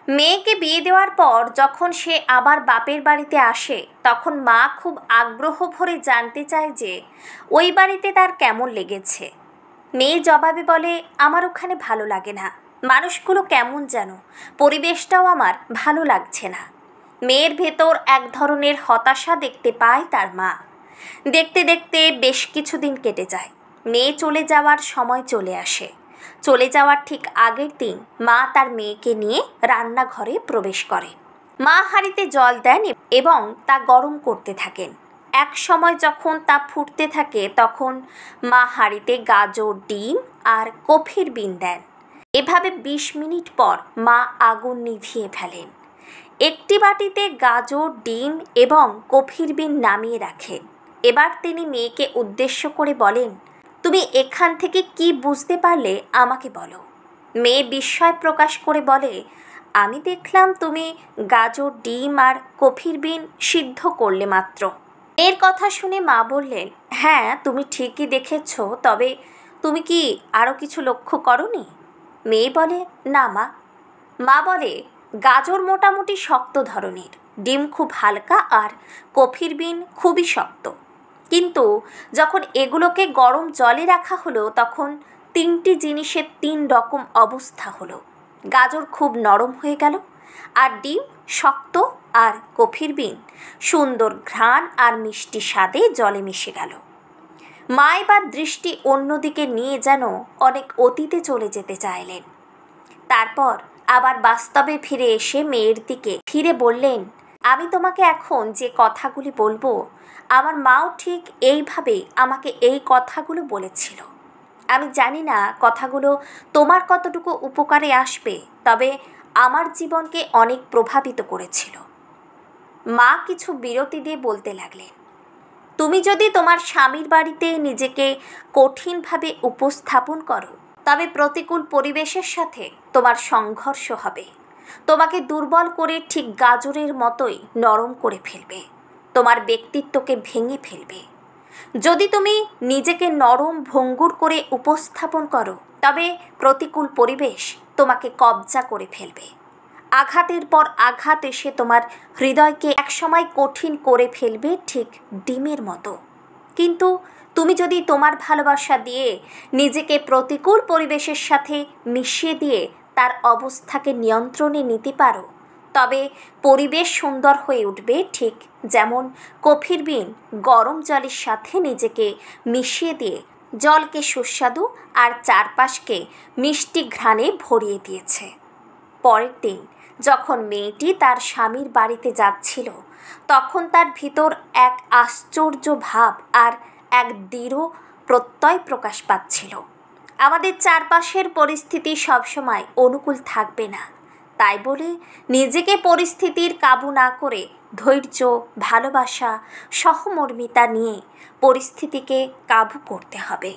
মেয়েকে বিয়ে দেওয়ার পর যখন সে আবার বাপের বাড়িতে আসে তখন মা খুব আগ্রহ ভরে জানতে চায় যে ওই বাড়িতে তার কেমন লেগেছে। মেয়ে জবাবে বলে, আমার ওখানে ভালো লাগে না, মানুষগুলো কেমন যেন, পরিবেশটাও আমার ভালো লাগছে না। মেয়ের ভেতর এক ধরনের হতাশা দেখতে পায় তার মা। দেখতে দেখতে বেশ কিছুদিন কেটে যায়। মেয়ে চলে যাওয়ার সময় চলে আসে। চলে যাওয়ার ঠিক আগের দিন মা তার মেয়েকে নিয়ে রান্নাঘরে প্রবেশ করে। মা হাঁড়িতে জল দেন এবং তা গরম করতে থাকেন। এক সময় যখন তা ফুটতে থাকে তখন মা হাঁড়িতে গাজর, ডিম আর কফির বিন দেন। এভাবে ২০ মিনিট পর মা আগুন নিভিয়ে ফেলেন। একটি বাটিতে গাজর, ডিম এবং কফির বিন নামিয়ে রাখেন। এবার তিনি মেয়েকে উদ্দেশ্য করে বলেন, তুমি এখান থেকে কি বুঝতে পারলে আমাকে বলো। মেয়ে বিস্ময় প্রকাশ করে বলে, আমি দেখলাম তুমি গাজর, ডিম আর কফির বিন সিদ্ধ করলে মাত্র। এর কথা শুনে মা বললেন, হ্যাঁ তুমি ঠিকই দেখেছ, তবে তুমি কি আরও কিছু লক্ষ্য করনি? মেয়ে বলে, না মা। মা বলে, গাজর মোটামুটি শক্ত ধরনের, ডিম খুব হালকা আর কফির বিন খুবই শক্ত। কিন্তু যখন এগুলোকে গরম জলে রাখা হলো তখন ৩টি জিনিসের ৩ রকম অবস্থা হলো। গাজর খুব নরম হয়ে গেল, আর ডিম শক্ত, আর কফির বিন সুন্দর ঘ্রাণ আর মিষ্টি স্বাদে জলে মিশে গেল। মা এবার দৃষ্টি অন্যদিকে নিয়ে যেন অনেক অতীতে চলে যেতে চাইলেন। তারপর আবার বাস্তবে ফিরে এসে মেয়ের দিকে ফিরে বললেন, আমি তোমাকে এখন যে কথাগুলি বলবো আমার মাও ঠিক এইভাবে আমাকে এই কথাগুলো বলেছিল। আমি জানি না কথাগুলো তোমার কতটুকু উপকারে আসবে, তবে আমার জীবনকে অনেক প্রভাবিত করেছিল। মা কিছু বিরতি দিয়ে বলতে লাগলেন, তুমি যদি তোমার স্বামীর বাড়িতে নিজেকে কঠিনভাবে উপস্থাপন করো তবে প্রতিকূল পরিবেশের সাথে তোমার সংঘর্ষ হবে। তোমাকে দুর্বল করে ঠিক গাজরের মতোই নরম করে ফেলবে, তোমার ব্যক্তিত্বকে ভেঙে ফেলবে। যদি তুমি নিজেকে নরম ভঙ্গুর করে উপস্থাপন করো তবে প্রতিকূল পরিবেশ তোমাকে কবজা করে ফেলবে। আঘাতের পর আঘাত এসে তোমার হৃদয়কে একসময় কঠিন করে ফেলবে, ঠিক ডিমের মতো। কিন্তু তুমি যদি তোমার ভালোবাসা দিয়ে নিজেকে প্রতিকূল পরিবেশের সাথে মিশিয়ে দিয়ে তার অবস্থাকে নিয়ন্ত্রণে নিতে পারো তবে পরিবেশ সুন্দর হয়ে উঠবে, ঠিক যেমন কফির বিন গরম জলের সাথে নিজেকে মিশিয়ে দিয়ে জলকে সুস্বাদু আর চারপাশকে মিষ্টি ঘ্রাণে ভরিয়ে দিয়েছে। পরের দিন যখন মেয়েটি তার স্বামীর বাড়িতে যাচ্ছিল তখন তার ভিতর এক আশ্চর্য ভাব আর এক দৃঢ় প্রত্যয় প্রকাশ পাচ্ছিল। আমাদের চারপাশের পরিস্থিতি সবসময় অনুকূল থাকবে না, তাই বলে নিজেকে পরিস্থিতির কাবু না করে ধৈর্য, ভালোবাসা, সহমর্মিতা নিয়ে পরিস্থিতিকে কাবু করতে হবে।